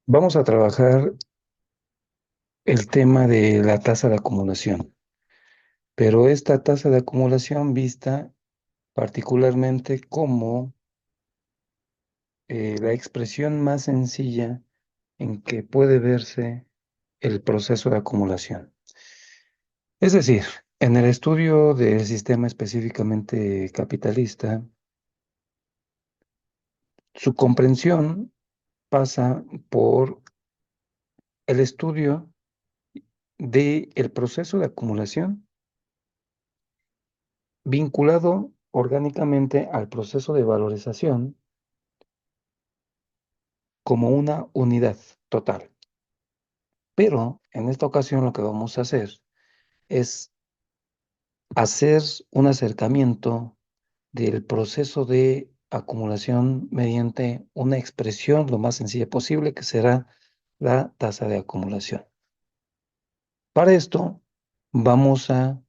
Vamos a trabajar el tema de la tasa de acumulación, pero esta tasa de acumulación vista particularmente como la expresión más sencilla en que puede verse el proceso de acumulación. Es decir, en el estudio del sistema específicamente capitalista, su comprensión pasa por el estudio del proceso de acumulación vinculado orgánicamente al proceso de valorización como una unidad total. Pero en esta ocasión lo que vamos a hacer es hacer un acercamiento del proceso de acumulación mediante una expresión lo más sencilla posible, que será la tasa de acumulación. Para esto vamos a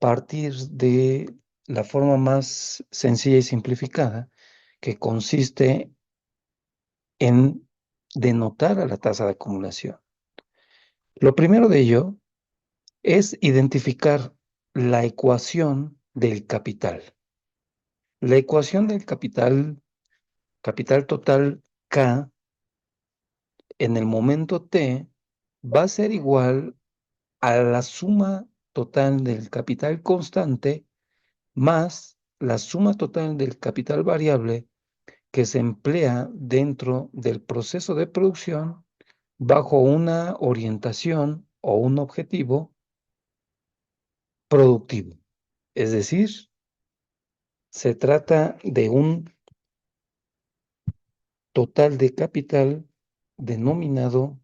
partir de la forma más sencilla y simplificada, que consiste en denotar a la tasa de acumulación. Lo primero de ello es identificar la ecuación del capital. La ecuación del capital, capital total K, en el momento T, va a ser igual a la suma total del capital constante más la suma total del capital variable que se emplea dentro del proceso de producción bajo una orientación o un objetivo productivo. Es decir, se trata de un total de capital denominado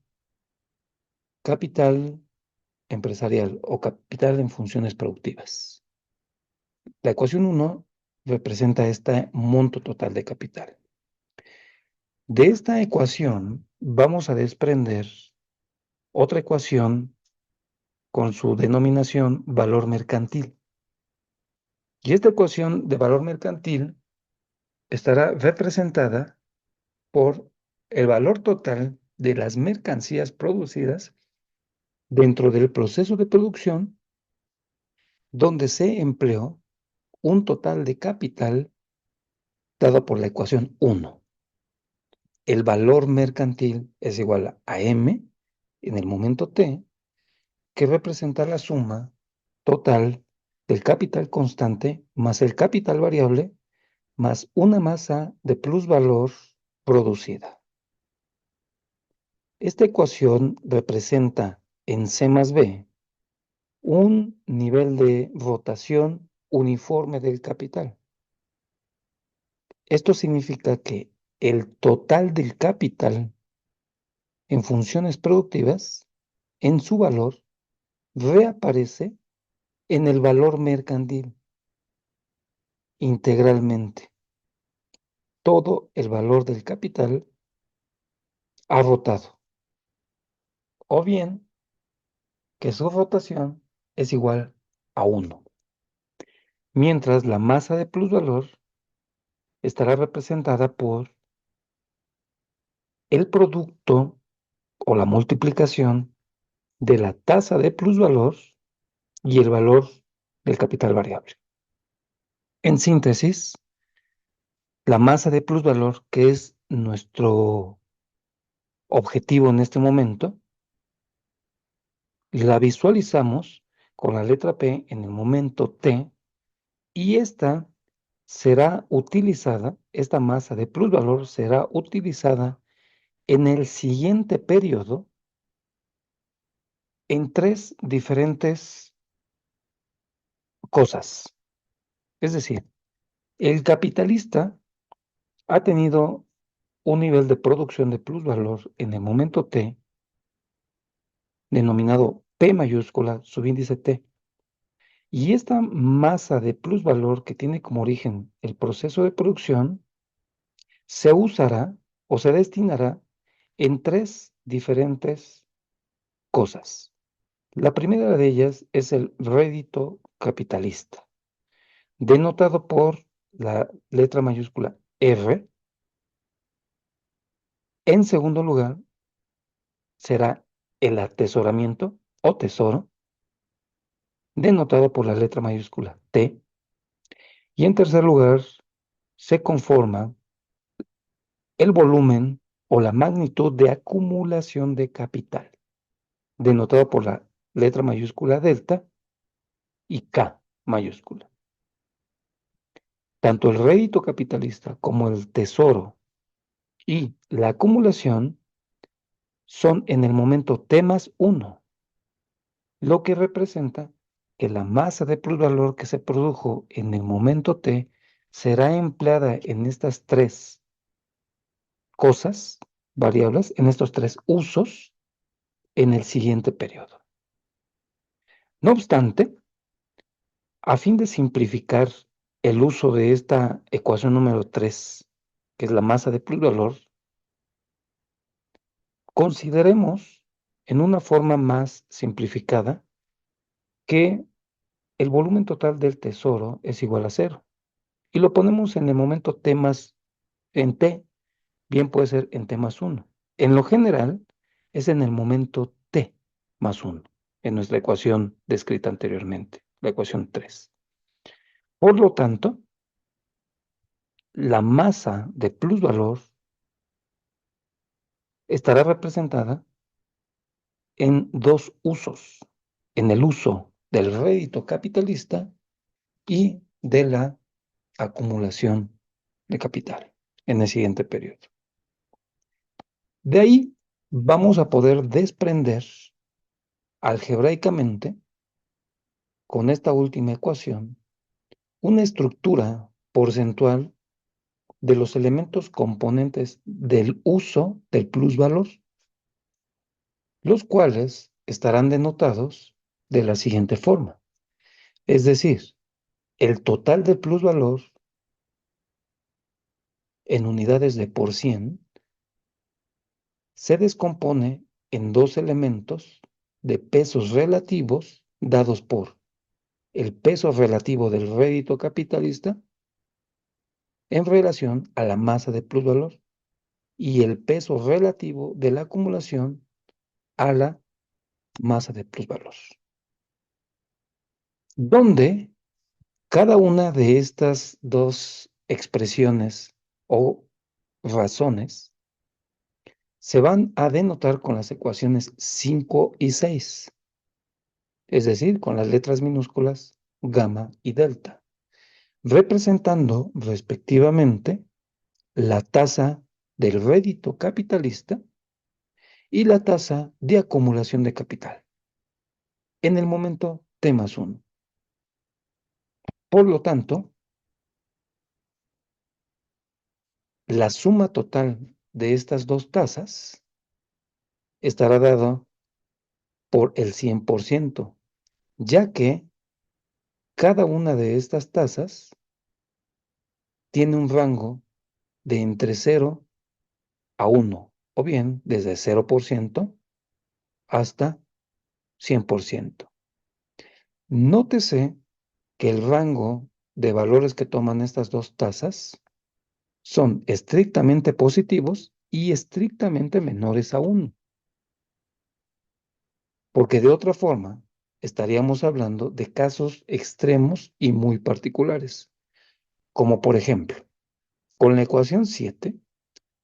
capital empresarial o capital en funciones productivas. La ecuación 1 representa este monto total de capital. De esta ecuación vamos a desprender otra ecuación con su denominación valor mercantil. Y esta ecuación de valor mercantil estará representada por el valor total de las mercancías producidas dentro del proceso de producción, donde se empleó un total de capital dado por la ecuación 1. El valor mercantil es igual a M en el momento T, que representa la suma total del capital constante más el capital variable más una masa de plusvalor producida. Esta ecuación representa en C más B un nivel de rotación uniforme del capital. Esto significa que el total del capital en funciones productivas, en su valor, reaparece en el valor mercantil integralmente. Todo el valor del capital ha rotado, o bien que su rotación es igual a 1, mientras la masa de plusvalor estará representada por el producto o la multiplicación de la tasa de plusvalor y el valor del capital variable. En síntesis, la masa de plusvalor, que es nuestro objetivo en este momento, la visualizamos con la letra P en el momento T, y esta masa de plusvalor será utilizada en el siguiente periodo en tres diferentes cosas. Es decir, el capitalista ha tenido un nivel de producción de plusvalor en el momento T, denominado P mayúscula, subíndice T. Y esta masa de plusvalor que tiene como origen el proceso de producción se usará o se destinará en tres diferentes cosas. La primera de ellas es el rédito capitalista, denotado por la letra mayúscula R, En segundo lugar, será el atesoramiento o tesoro, denotado por la letra mayúscula T. Y en tercer lugar, se conforma el volumen o la magnitud de acumulación de capital, denotado por la letra mayúscula delta y K mayúscula. Tanto el rédito capitalista como el tesoro y la acumulación son en el momento T más 1, lo que representa que la masa de plusvalor que se produjo en el momento T será empleada en estas tres cosas, variables, en estos tres usos en el siguiente periodo. No obstante, a fin de simplificar el uso de esta ecuación número 3, que es la masa de plusvalor, consideremos en una forma más simplificada que el volumen total del tesoro es igual a cero. Y lo ponemos en el momento T más, en T, bien puede ser en T más 1. En lo general, es en el momento T más 1, en nuestra ecuación descrita anteriormente, la ecuación 3. Por lo tanto, la masa de plusvalor estará representada en dos usos, en el uso del rédito capitalista y de la acumulación de capital en el siguiente periodo. De ahí vamos a poder desprender algebraicamente, con esta última ecuación, una estructura porcentual de los elementos componentes del uso del plusvalor, los cuales estarán denotados de la siguiente forma. Es decir, el total del plusvalor en unidades de por cien se descompone en dos elementos de pesos relativos dados por el peso relativo del rédito capitalista en relación a la masa de plusvalor y el peso relativo de la acumulación a la masa de plusvalor, donde cada una de estas dos expresiones o razones se van a denotar con las ecuaciones 5 y 6, es decir, con las letras minúsculas gamma y delta, representando respectivamente la tasa del rédito capitalista y la tasa de acumulación de capital en el momento T más 1. Por lo tanto, la suma total de estas dos tasas estará dada por el 100%, ya que cada una de estas tasas tiene un rango de entre 0 a 1, o bien desde 0% hasta 100%. Nótese que el rango de valores que toman estas dos tasas son estrictamente positivos y estrictamente menores a 1, porque de otra forma estaríamos hablando de casos extremos y muy particulares, como por ejemplo, con la ecuación 7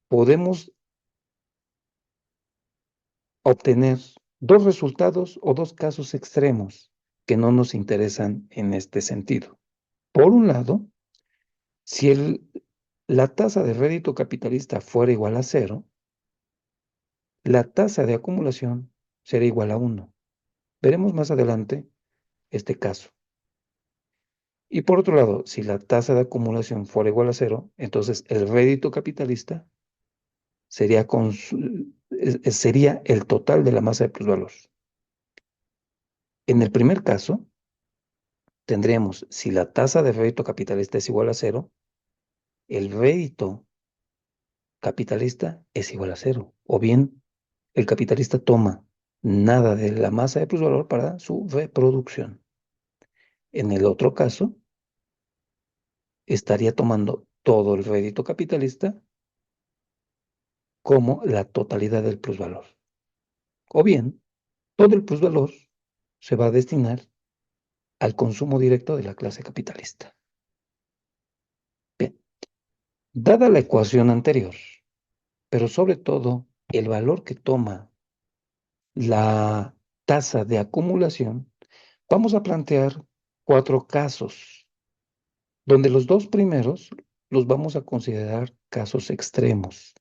podemos obtener dos resultados o dos casos extremos que no nos interesan en este sentido. Por un lado, si la tasa de rédito capitalista fuera igual a 0, la tasa de acumulación será igual a 1. Veremos más adelante este caso. Y por otro lado, si la tasa de acumulación fuera igual a 0, entonces el rédito capitalista sería, sería el total de la masa de plusvalor. En el primer caso, tendríamos, si la tasa de rédito capitalista es igual a 0, el rédito capitalista es igual a 0. O bien, el capitalista toma nada de la masa de plusvalor para su reproducción. En el otro caso, estaría tomando todo el rédito capitalista como la totalidad del plusvalor. O bien, todo el plusvalor se va a destinar al consumo directo de la clase capitalista. Bien, dada la ecuación anterior, pero sobre todo el valor que toma la tasa de acumulación, vamos a plantear 4 casos, donde los 2 primeros los vamos a considerar casos extremos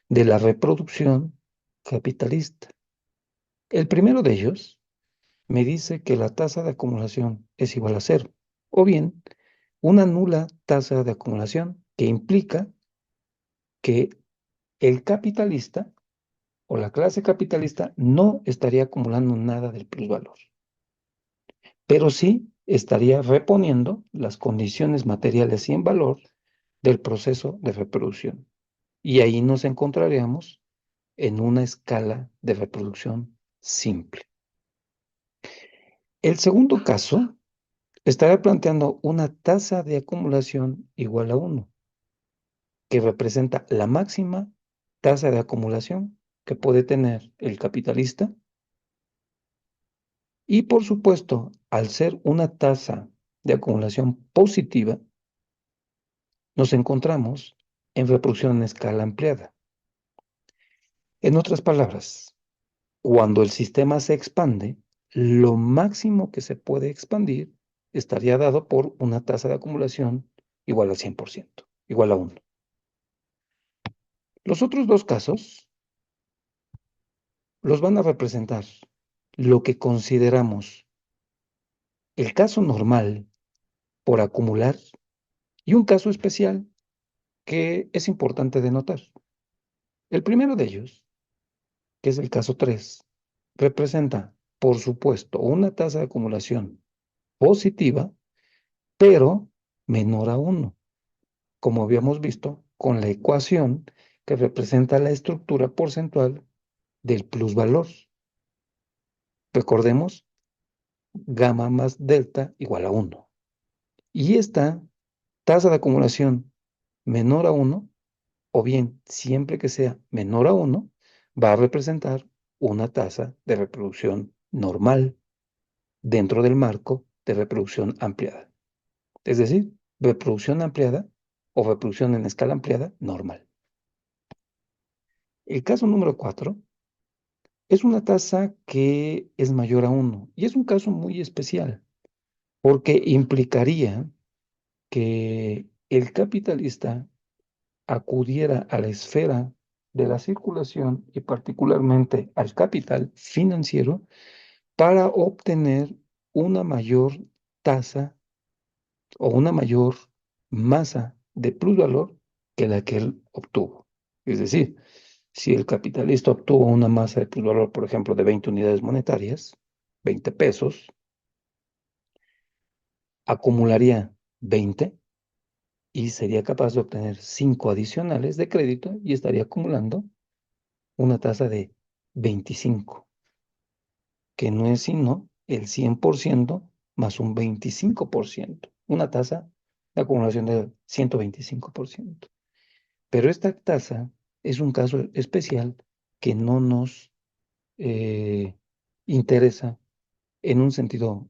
de la reproducción capitalista. El primero de ellos me dice que la tasa de acumulación es igual a cero, o bien una nula tasa de acumulación que implica que el capitalista o la clase capitalista no estaría acumulando nada del plusvalor, pero sí estaría reponiendo las condiciones materiales y en valor del proceso de reproducción. Y ahí nos encontraríamos en una escala de reproducción simple. El segundo caso estaría planteando una tasa de acumulación igual a 1, que representa la máxima tasa de acumulación que puede tener el capitalista. Y por supuesto, al ser una tasa de acumulación positiva, nos encontramos en reproducción en escala ampliada. En otras palabras, cuando el sistema se expande, lo máximo que se puede expandir estaría dado por una tasa de acumulación igual al 100%, igual a 1. Los otros 2 casos los van a representar lo que consideramos el caso normal por acumular y un caso especial que es importante de notar. El primero de ellos, que es el caso 3, representa, por supuesto, una tasa de acumulación positiva, pero menor a 1, como habíamos visto con la ecuación que representa la estructura porcentual del plusvalor. Recordemos, gamma más delta igual a 1. Y esta tasa de acumulación menor a 1, o bien siempre que sea menor a 1, va a representar una tasa de reproducción normal dentro del marco de reproducción ampliada. Es decir, reproducción ampliada o reproducción en escala ampliada normal. El caso número 4 es una tasa que es mayor a 1 y es un caso muy especial porque implicaría que el capitalista acudiera a la esfera de la circulación y particularmente al capital financiero para obtener una mayor tasa o una mayor masa de plusvalor que la que él obtuvo. Es decir, si el capitalista obtuvo una masa de plusvalor, por ejemplo, de 20 unidades monetarias, 20 pesos, acumularía 20 y sería capaz de obtener 5 adicionales de crédito y estaría acumulando una tasa de 25, que no es sino el 100% más un 25%, una tasa de acumulación de 125%. Pero esta tasa es un caso especial que no nos interesa en un sentido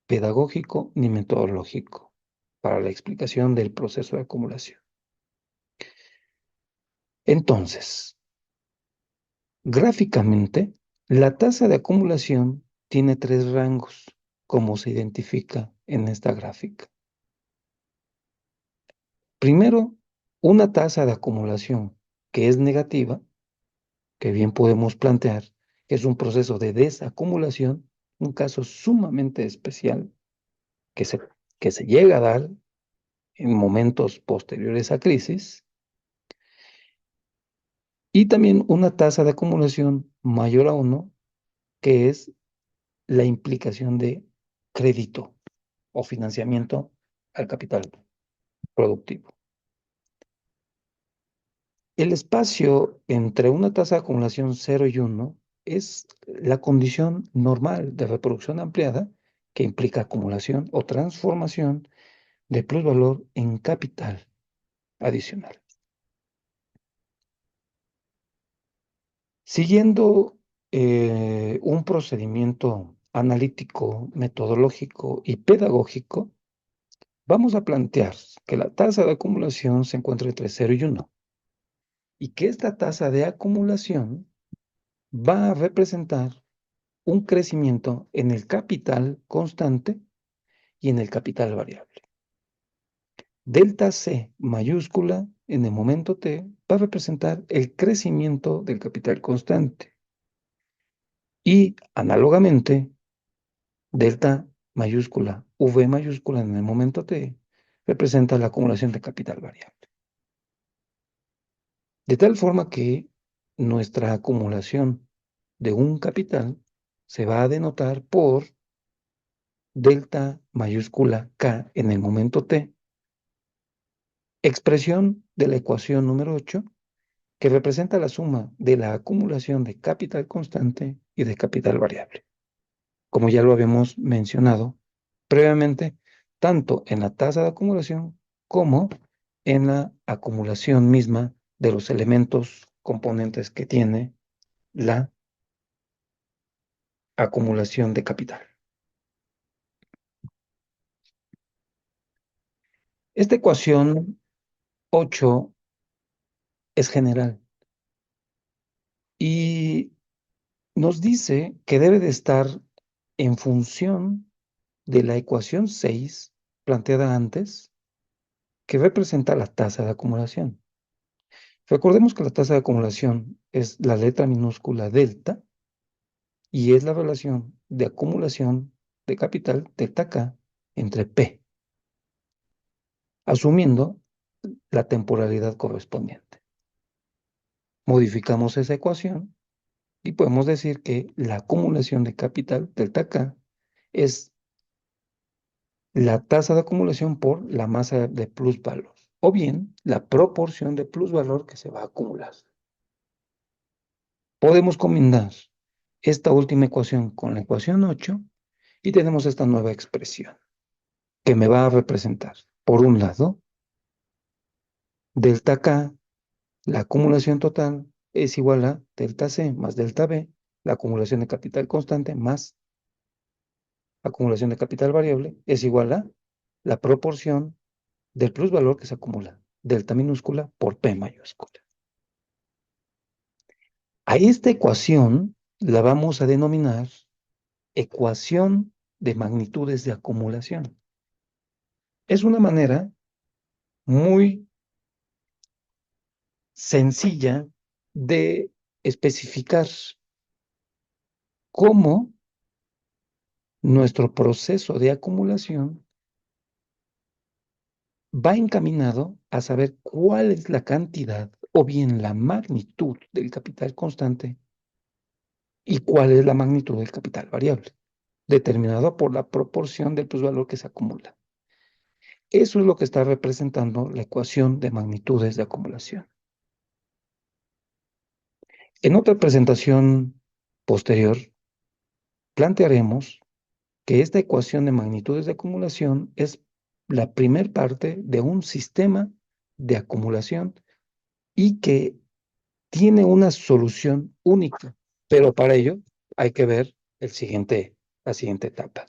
pedagógico ni metodológico para la explicación del proceso de acumulación. Entonces, gráficamente, la tasa de acumulación tiene 3 rangos, como se identifica en esta gráfica. Primero, una tasa de acumulación que es negativa, que bien podemos plantear, es un proceso de desacumulación, un caso sumamente especial que se, que se llega a dar en momentos posteriores a crisis, y también una tasa de acumulación mayor a 1, que es la implicación de crédito o financiamiento al capital productivo. El espacio entre una tasa de acumulación 0 y 1 es la condición normal de reproducción ampliada que implica acumulación o transformación de plusvalor en capital adicional. Siguiendo un procedimiento analítico, metodológico y pedagógico, vamos a plantear que la tasa de acumulación se encuentra entre 0 y 1 y que esta tasa de acumulación va a representar un crecimiento en el capital constante y en el capital variable. Delta C mayúscula en el momento T va a representar el crecimiento del capital constante y análogamente delta mayúscula V mayúscula en el momento T representa la acumulación de capital variable. De tal forma que nuestra acumulación de un capital se va a denotar por delta mayúscula K en el momento T, expresión de la ecuación número 8, que representa la suma de la acumulación de capital constante y de capital variable. Como ya lo habíamos mencionado previamente, tanto en la tasa de acumulación como en la acumulación misma de los elementos componentes que tiene la acumulación de capital. Esta ecuación 8 es general y nos dice que debe de estar en función de la ecuación 6 planteada antes, que representa la tasa de acumulación. Recordemos que la tasa de acumulación es la letra minúscula delta y es la relación de acumulación de capital delta K entre P, asumiendo la temporalidad correspondiente. Modificamos esa ecuación y podemos decir que la acumulación de capital delta K es la tasa de acumulación por la masa de plusvalor, o bien la proporción de plusvalor que se va a acumular. Podemos combinar esta última ecuación con la ecuación 8 y tenemos esta nueva expresión que me va a representar, por un lado, delta K, la acumulación total, es igual a delta C más delta B, la acumulación de capital constante más acumulación de capital variable, es igual a la proporción del plusvalor que se acumula, delta minúscula por P mayúscula. A esta ecuación la vamos a denominar ecuación de magnitudes de acumulación. Es una manera muy sencilla de especificar cómo nuestro proceso de acumulación va encaminado a saber cuál es la cantidad o bien la magnitud del capital constante y cuál es la magnitud del capital variable, determinado por la proporción del plusvalor que se acumula. Eso es lo que está representando la ecuación de magnitudes de acumulación. En otra presentación posterior, plantearemos que esta ecuación de magnitudes de acumulación es la primer parte de un sistema de acumulación y que tiene una solución única, pero para ello hay que ver la siguiente etapa.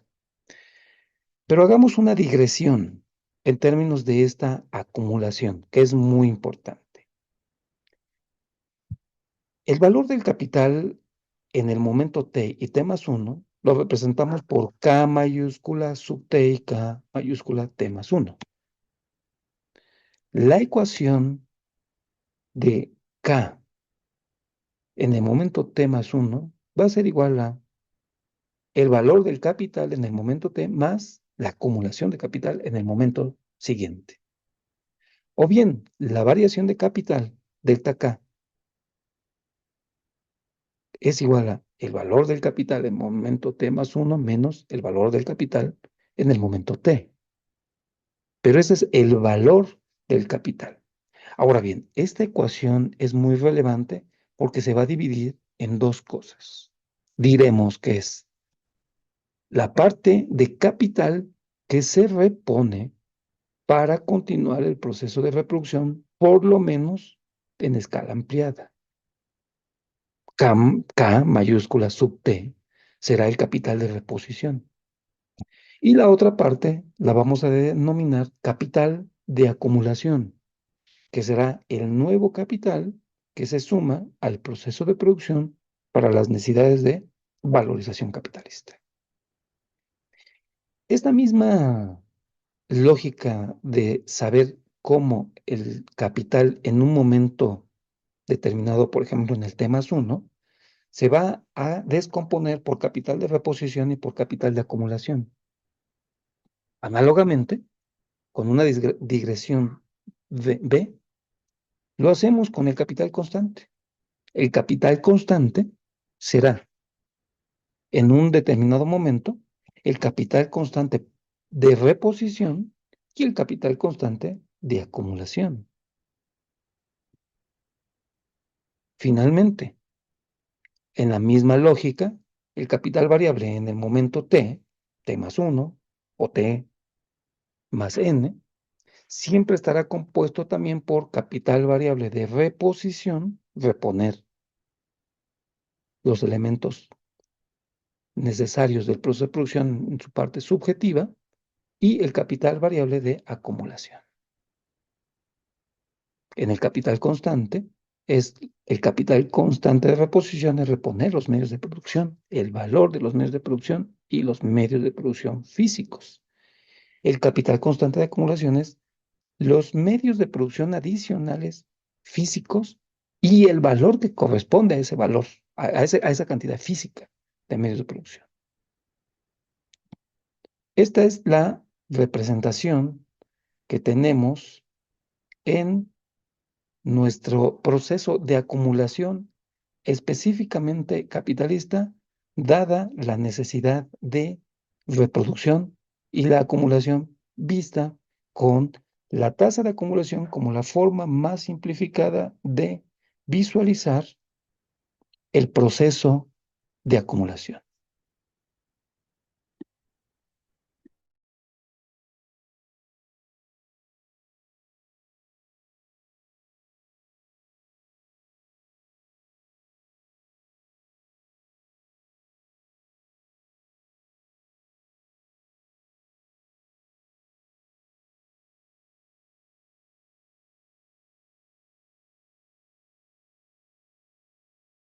Pero hagamos una digresión en términos de esta acumulación, que es muy importante. El valor del capital en el momento t y t más 1 lo representamos por k mayúscula sub t y k mayúscula t más 1. La ecuación de k en el momento t más 1 va a ser igual a el valor del capital en el momento t más la acumulación de capital en el momento siguiente. O bien, la variación de capital, delta K, es igual a el valor del capital en el momento t más 1 menos el valor del capital en el momento t. Pero ese es el valor del capital. Ahora bien, esta ecuación es muy relevante porque se va a dividir en dos cosas. Diremos que es la parte de capital que se repone para continuar el proceso de reproducción, por lo menos en escala ampliada. K mayúscula sub T será el capital de reposición. Y la otra parte la vamos a denominar capital de acumulación, que será el nuevo capital que se suma al proceso de producción para las necesidades de valorización capitalista. Esta misma lógica de saber cómo el capital en un momento determinado, por ejemplo, en el tema 1, se va a descomponer por capital de reposición y por capital de acumulación. Análogamente, con una digresión de B, lo hacemos con el capital constante. El capital constante será, en un determinado momento, el capital constante de reposición y el capital constante de acumulación. Finalmente, en la misma lógica, el capital variable en el momento T más 1 o T más N, siempre estará compuesto también por capital variable de reposición, reponer los elementos necesarios del proceso de producción en su parte subjetiva, y el capital variable de acumulación. En el capital constante, es el capital constante de reposición, es reponer los medios de producción, el valor de los medios de producción y los medios de producción físicos. El capital constante de acumulación es los medios de producción adicionales físicos y el valor que corresponde a ese valor, a esa cantidad física de medios de producción. Esta es la representación que tenemos en nuestro proceso de acumulación específicamente capitalista, dada la necesidad de reproducción y la acumulación vista con la tasa de acumulación como la forma más simplificada de visualizar el proceso de acumulación.